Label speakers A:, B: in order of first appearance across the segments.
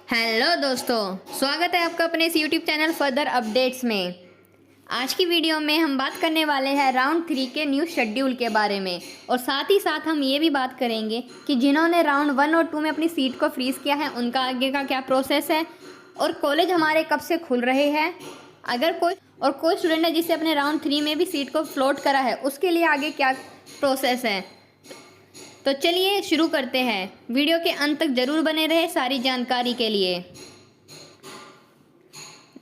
A: Hello दोस्तों, स्वागत है आपका अपने इस यूट्यूब चैनल फर्दर अपडेट्स में। आज की वीडियो में हम बात करने वाले हैं राउंड 3 के न्यू शेड्यूल के बारे में और साथ ही साथ हम ये भी बात करेंगे कि जिन्होंने राउंड 1 और 2 में अपनी सीट को फ्रीज़ किया है उनका आगे का क्या प्रोसेस है और कॉलेज हमारे कब से खुल रहे हैं। अगर कोई स्टूडेंट है जिसे अपने राउंड 3 में भी सीट को फ्लोट करा है उसके लिए आगे क्या प्रोसेस है। तो चलिए शुरू करते हैं। वीडियो के अंत तक जरूर बने रहे सारी जानकारी के लिए।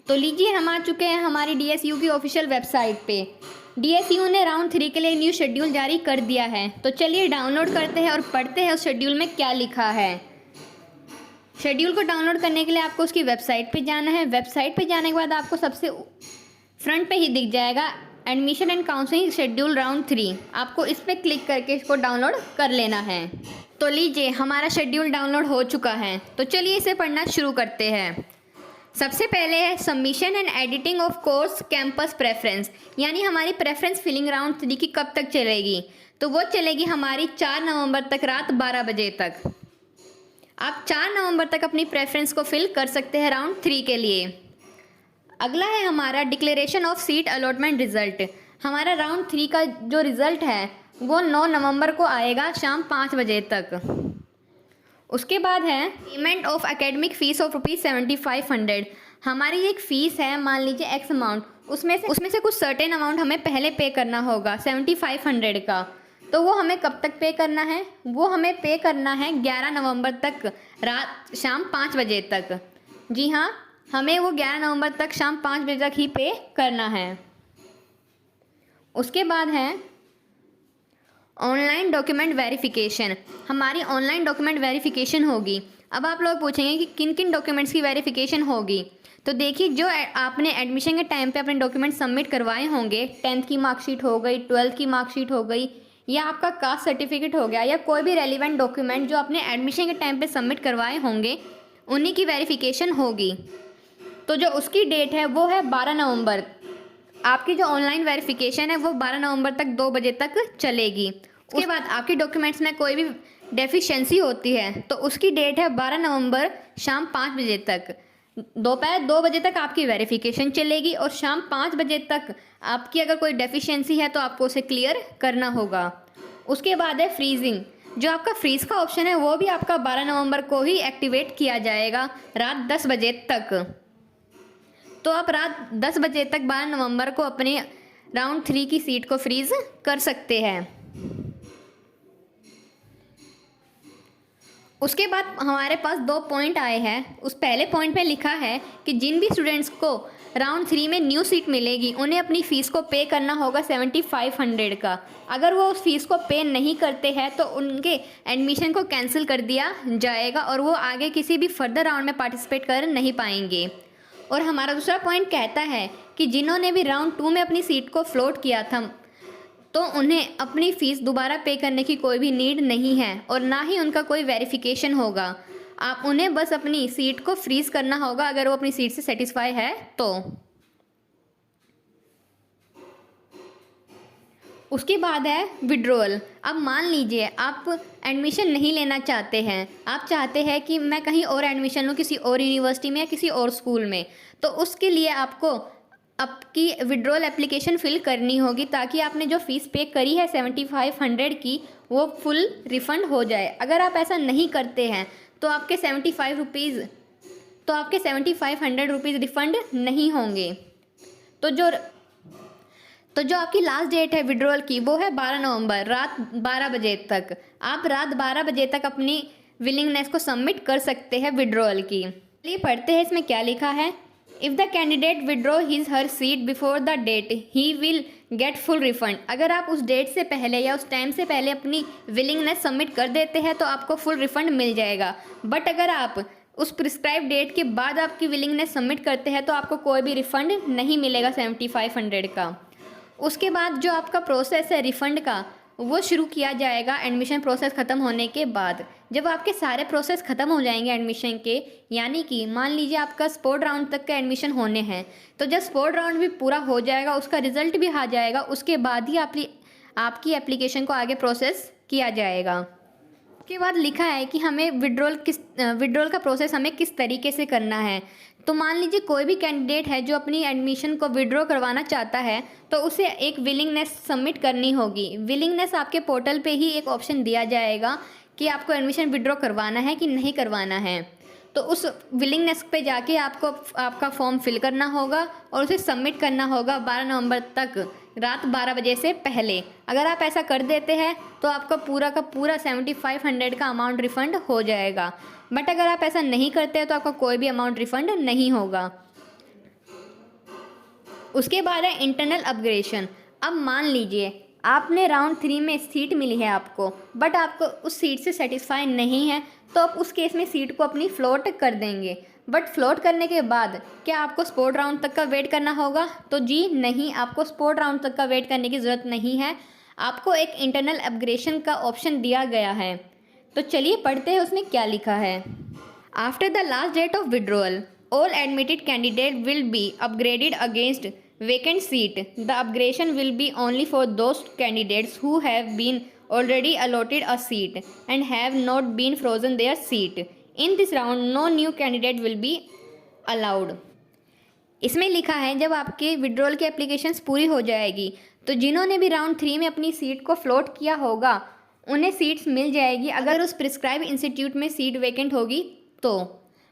A: तो लीजिए, हम आ चुके हैं हमारी डीएसयू की ऑफिशियल वेबसाइट पे। डीएसयू ने राउंड 3 के लिए न्यू शेड्यूल जारी कर दिया है। तो चलिए डाउनलोड करते हैं और पढ़ते हैं उस शेड्यूल में क्या लिखा है। शेड्यूल को डाउनलोड करने के लिए आपको उसकी वेबसाइट पे जाना है। वेबसाइट पे जाने के बाद आपको सबसे फ्रंट पे ही दिख जाएगा admission and counselling schedule round 3। आपको इस पर क्लिक करके इसको डाउनलोड कर लेना है। तो लीजिए, हमारा शेड्यूल डाउनलोड हो चुका है। तो चलिए इसे पढ़ना शुरू करते हैं। सबसे पहले है submission and editing of course campus preference, यानी हमारी प्रेफरेंस फिलिंग राउंड 3 की कब तक चलेगी। तो वो चलेगी हमारी 4 नवंबर तक रात 12 बजे तक। आप 4 नवंबर तक अपनी प्रेफरेंस को फिल कर सकते हैं राउंड 3 के लिए। अगला है हमारा declaration of seat allotment result. हमारा राउंड 3 का जो रिज़ल्ट है वो 9 नवंबर को आएगा शाम 5 बजे तक। उसके बाद है payment of academic fees of ₹7500। हमारी एक फ़ीस है, मान लीजिए एक्स अमाउंट, उसमें से कुछ सर्टेन अमाउंट हमें पहले पे करना होगा 7500 का। तो वो हमें कब तक पे करना है? वो हमें पे करना है 11 नवंबर तक रात शाम 5 बजे तक। जी हाँ, हमें वो 11 नवंबर तक शाम 5 बजे तक ही पे करना है। उसके बाद है ऑनलाइन डॉक्यूमेंट वेरिफिकेशन। हमारी ऑनलाइन डॉक्यूमेंट वेरिफिकेशन होगी। अब आप लोग पूछेंगे कि किन किन डॉक्यूमेंट्स की वेरिफिकेशन होगी। तो देखिए, जो आपने एडमिशन के टाइम पे अपने डॉक्यूमेंट सबमिट करवाए होंगे, 10th की मार्कशीट हो गई, 12th की मार्कशीट हो गई, या आपका कास्ट सर्टिफिकेट हो गया, या कोई भी रेलिवेंट डॉक्यूमेंट जो आपने एडमिशन के टाइम पे सबमिट करवाए होंगे, उन्हीं की वेरिफिकेशन होगी। तो जो उसकी डेट है वो है 12 नवंबर। आपकी जो ऑनलाइन वेरिफिकेशन है वो 12 नवंबर तक 2 बजे तक चलेगी। उसके बाद आपके डॉक्यूमेंट्स में कोई भी डेफिशिएंसी होती है तो उसकी डेट है 12 नवंबर शाम 5 बजे तक। दोपहर 2 बजे तक आपकी वेरिफिकेशन चलेगी और शाम 5 बजे तक आपकी अगर कोई डेफिशिएंसी है तो आपको उसे क्लियर करना होगा। उसके बाद है फ्रीजिंग। जो आपका फ्रीज़ का ऑप्शन है वो भी आपका 12 नवंबर को ही एक्टिवेट किया जाएगा रात 10 बजे तक। तो आप रात 10 बजे तक 12 नवंबर को अपने राउंड 3 की सीट को फ्रीज कर सकते हैं। उसके बाद हमारे पास 2 पॉइंट आए हैं। उस पहले पॉइंट पे लिखा है कि जिन भी स्टूडेंट्स को राउंड 3 में न्यू सीट मिलेगी उन्हें अपनी फ़ीस को पे करना होगा 7500 का। अगर वो उस फीस को पे नहीं करते हैं तो उनके एडमिशन को कैंसिल कर दिया जाएगा और वो आगे किसी भी फर्दर राउंड में पार्टिसिपेट कर नहीं पाएंगे। और हमारा दूसरा पॉइंट कहता है कि जिन्होंने भी राउंड 2 में अपनी सीट को फ्लोट किया था तो उन्हें अपनी फ़ीस दोबारा पे करने की कोई भी नीड नहीं है और ना ही उनका कोई वेरिफिकेशन होगा। आप उन्हें बस अपनी सीट को फ्रीज़ करना होगा अगर वो अपनी सीट से सेटिस्फाई है तो। उसके बाद है विड्रॉल। अब मान लीजिए आप एडमिशन नहीं लेना चाहते हैं, आप चाहते हैं कि मैं कहीं और एडमिशन लूँ, किसी और यूनिवर्सिटी में या किसी और स्कूल में। तो उसके लिए आपको आपकी विड्रॉल एप्लीकेशन फ़िल करनी होगी ताकि आपने जो फ़ीस पे करी है 7500 की वो फुल रिफ़ंड हो जाए। अगर आप ऐसा नहीं करते हैं तो आपके 7500 रुपीज़ रिफ़ंड नहीं होंगे। तो जो आपकी लास्ट डेट है विड्रॉल की वो है 12 नवंबर रात 12 बजे तक। आप रात 12 बजे तक अपनी विलिंगनेस को सबमिट कर सकते हैं विड्रॉल की। चलिए पढ़ते हैं इसमें क्या लिखा है। If the candidate withdraw his her seat before the date he will get full refund. अगर आप उस डेट से पहले या उस टाइम से पहले अपनी विलिंगनेस सबमिट कर देते हैं तो आपको फुल रिफंड मिल जाएगा। बट अगर आप उस प्रिस्क्राइब डेट के बाद आपकी विलिंगनेस सबमिट करते हैं तो आपको कोई भी रिफ़ंड नहीं मिलेगा 7500 का। उसके बाद जो आपका प्रोसेस है रिफ़ंड का वो शुरू किया जाएगा एडमिशन प्रोसेस ख़त्म होने के बाद। जब आपके सारे प्रोसेस ख़त्म हो जाएंगे एडमिशन के, यानी कि मान लीजिए आपका स्पोर्ट राउंड तक का एडमिशन होने हैं, तो जब स्पोर्ट राउंड भी पूरा हो जाएगा, उसका रिज़ल्ट भी आ जाएगा, उसके बाद ही आपकी एप्लीकेशन को आगे प्रोसेस किया जाएगा। उसके बाद लिखा है कि हमें विड्रॉल का प्रोसेस हमें किस तरीके से करना है। तो मान लीजिए कोई भी कैंडिडेट है जो अपनी एडमिशन को विड्रॉ करवाना चाहता है, तो उसे एक विलिंगनेस सबमिट करनी होगी। विलिंगनेस आपके पोर्टल पे ही एक ऑप्शन दिया जाएगा कि आपको एडमिशन विड्रॉ करवाना है कि नहीं करवाना है। तो उस विलिंगनेस पे जाके आपको आपका फॉर्म फिल करना होगा और उसे सबमिट करना होगा 12 नवंबर तक रात 12 बजे से पहले। अगर आप ऐसा कर देते हैं तो आपका पूरा का पूरा 7500 का अमाउंट रिफ़ंड हो जाएगा। बट अगर आप ऐसा नहीं करते हैं तो आपका कोई भी अमाउंट रिफ़ंड नहीं होगा। उसके बाद है इंटरनल अपग्रेडेशन। अब मान लीजिए आपने राउंड 3 में सीट मिली है आपको, बट आपको उस सीट से सेटिस्फाई नहीं है, तो आप उस केस में सीट को अपनी फ्लोट कर देंगे। बट फ्लोट करने के बाद क्या आपको स्पोर्ट राउंड तक का वेट करना होगा? तो जी नहीं, आपको स्पोर्ट राउंड तक का वेट करने की ज़रूरत नहीं है। आपको एक इंटरनल अपग्रेडेशन का ऑप्शन दिया गया है। तो चलिए पढ़ते हैं उसमें क्या लिखा है। After the last date of withdrawal all admitted candidate will be upgraded against vacant seat. The upgradation will be only for those candidates who have been already allotted a seat and have not been frozen their seat. In this round, no new candidate will be allowed. इसमें लिखा है जब आपके withdrawal की applications पूरी हो जाएगी तो जिन्होंने भी राउंड 3 में अपनी सीट को फ्लोट किया होगा उन्हें सीट्स मिल जाएगी अगर उस प्रिस्क्राइब इंस्टीट्यूट में सीट वैकेंट होगी तो।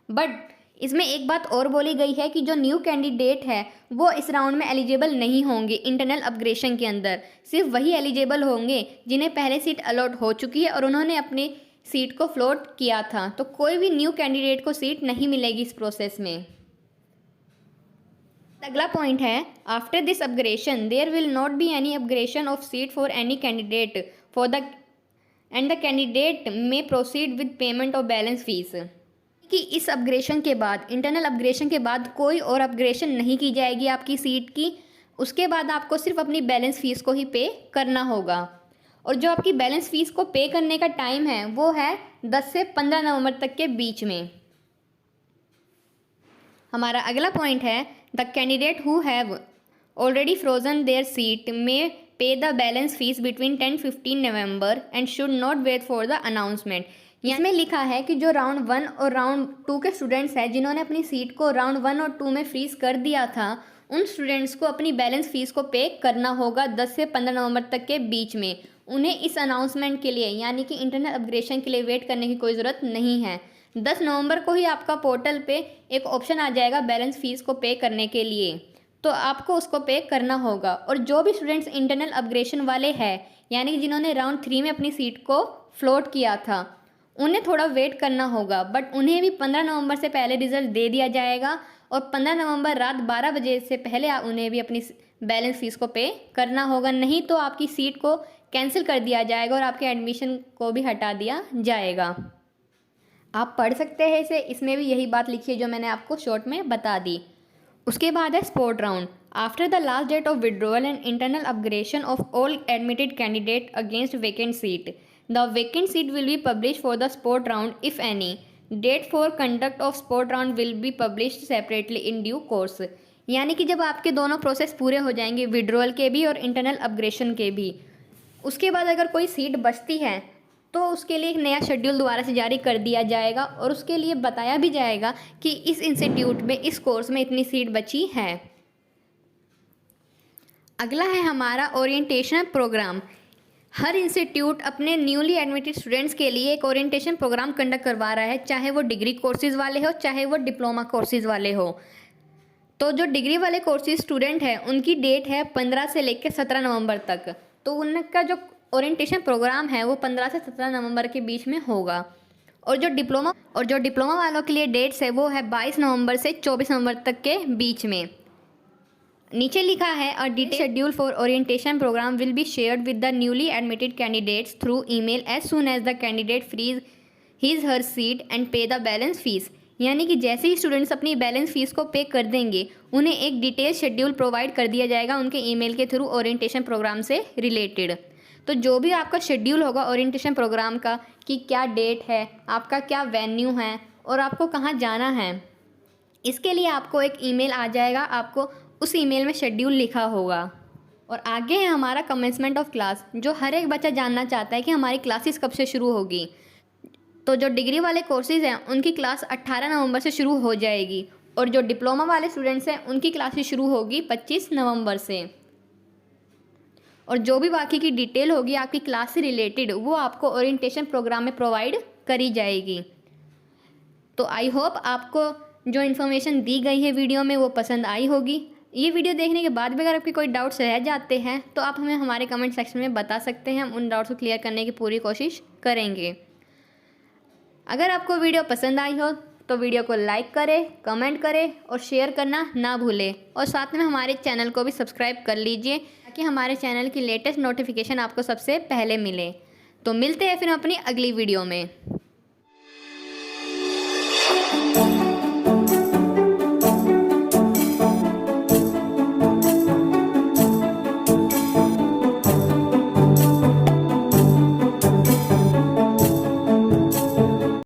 A: बट इसमें एक बात और बोली गई है कि जो न्यू कैंडिडेट है वो इस राउंड में एलिजिबल नहीं होंगे। इंटरनल अपग्रेडेशन के अंदर सिर्फ वही एलिजिबल होंगे जिन्हें पहले सीट अलॉट हो चुकी है और उन्होंने अपनी सीट को फ्लोट किया था। तो कोई भी न्यू कैंडिडेट को सीट नहीं मिलेगी इस प्रोसेस में। अगला पॉइंट है after this upgradation there will not be any upgradation of seat for any candidate for the candidate में proceed with payment of balance fees. कि इस अपग्रेडेशन के बाद, इंटरनल अपग्रेडेशन के बाद कोई और अपग्रेडेशन नहीं की जाएगी आपकी सीट की। उसके बाद आपको सिर्फ अपनी बैलेंस फ़ीस को ही पे करना होगा। और जो आपकी बैलेंस फ़ीस को पे करने का टाइम है वो है 10 से 15 नवंबर तक के बीच में। हमारा अगला पॉइंट है the candidate who have already frozen their seat में pay the balance fees between 10-15 November and should not wait for the announcement. इसमें लिखा है कि जो राउंड 1 और राउंड 2 के स्टूडेंट्स हैं जिन्होंने अपनी सीट को राउंड 1 और 2 में फ्रीज़ कर दिया था उन स्टूडेंट्स को अपनी बैलेंस फ़ीस को पे करना होगा 10 से 15 नवंबर तक के बीच में। उन्हें इस अनाउंसमेंट के लिए यानी कि इंटरनल अपग्रेडेशन के लिए वेट करने की कोई ज़रूरत नहीं है। 10 नवंबर को ही आपका पोर्टल पे एक ऑप्शन आ जाएगा बैलेंस फ़ीस को पे करने के लिए, तो आपको उसको पे करना होगा। और जो भी स्टूडेंट्स इंटरनल अपग्रेडेशन वाले हैं यानी कि जिन्होंने राउंड 3 में अपनी सीट को फ्लोट किया था उन्हें थोड़ा वेट करना होगा। बट उन्हें भी 15 नवंबर से पहले रिज़ल्ट दे दिया जाएगा और 15 नवंबर रात 12 बजे से पहले उन्हें भी अपनी बैलेंस फ़ीस को पे करना होगा, नहीं तो आपकी सीट को कैंसिल कर दिया जाएगा और आपके एडमिशन को भी हटा दिया जाएगा। आप पढ़ सकते हैं इसे, इसमें भी यही बात लिखी है जो मैंने आपको शॉर्ट में बता दी। उसके बाद है spot round. After the last date of withdrawal and internal upgradation of all admitted candidate against vacant seat the vacant seat will be published for the sport round if any. Date for conduct of sport round will be published separately in due course. यानी कि जब आपके दोनों process पूरे हो जाएंगे withdrawal के भी और इंटरनल अपग्रेडेशन के भी, उसके बाद अगर कोई सीट बचती है तो उसके लिए एक नया शेड्यूल दोबारा से जारी कर दिया जाएगा और उसके लिए बताया भी जाएगा कि इस इंस्टीट्यूट में इस कोर्स में इतनी सीट बची है। अगला है हमारा ओरिएंटेशन प्रोग्राम। हर इंस्टीट्यूट अपने न्यूली एडमिटेड स्टूडेंट्स के लिए एक ओरिएंटेशन प्रोग्राम कंडक्ट करवा रहा है, चाहे वो डिग्री कोर्सेज़ वाले हो चाहे वो डिप्लोमा कोर्सेज़ वाले हो। तो जो डिग्री वाले कोर्सेज स्टूडेंट हैं उनकी डेट है 15 से लेकर 17 नवंबर तक। तो उनका जो ओरिएंटेशन प्रोग्राम है वो 15 से 17 नवंबर के बीच में होगा। और जो डिप्लोमा वालों के लिए डेट्स है वो है 22 नवंबर से 24 नवंबर तक के बीच में। नीचे लिखा है a detail schedule for orientation programme will be shared with the newly admitted candidates through email as soon as the candidate freeze his her seat and pay the balance fees. यानी कि जैसे ही स्टूडेंट्स अपनी balance fees को pay कर देंगे उन्हें एक डिटेल शेड्यूल प्रोवाइड कर दिया जाएगा उनके ईमेल के थ्रू ओरिएंटेशन प्रोग्राम से रिलेटेड। तो जो भी आपका शेड्यूल होगा ओरिएंटेशन प्रोग्राम का कि क्या डेट है, आपका क्या वेन्यू है और आपको कहाँ जाना है, इसके लिए आपको एक ईमेल आ जाएगा, आपको उस ईमेल में शेड्यूल लिखा होगा। और आगे है हमारा कमेंसमेंट ऑफ क्लास, जो हर एक बच्चा जानना चाहता है कि हमारी क्लासेस कब से शुरू होगी। तो जो डिग्री वाले कोर्सेज़ हैं उनकी क्लास 18 नवंबर से शुरू हो जाएगी और जो डिप्लोमा वाले स्टूडेंट्स हैं उनकी क्लासेस शुरू होगी 25 नवंबर से। और जो भी बाकी की डिटेल होगी आपकी क्लास से रिलेटेड वो आपको ओरिएंटेशन प्रोग्राम में प्रोवाइड करी जाएगी। तो आई होप आपको जो इन्फॉर्मेशन दी गई है वीडियो में वो पसंद आई होगी। ये वीडियो देखने के बाद भी अगर आपके कोई डाउट्स रह जाते हैं तो आप हमें हमारे कमेंट सेक्शन में बता सकते हैं, हम उन डाउट्स को क्लियर करने की पूरी कोशिश करेंगे। अगर आपको वीडियो पसंद आई हो तो वीडियो को लाइक करें, कमेंट करें और शेयर करना ना भूलें और साथ में हमारे चैनल को भी सब्सक्राइब कर लीजिए ताकि हमारे चैनल की लेटेस्ट नोटिफिकेशन आपको सबसे पहले मिले। तो मिलते हैं फिर अपनी अगली वीडियो में।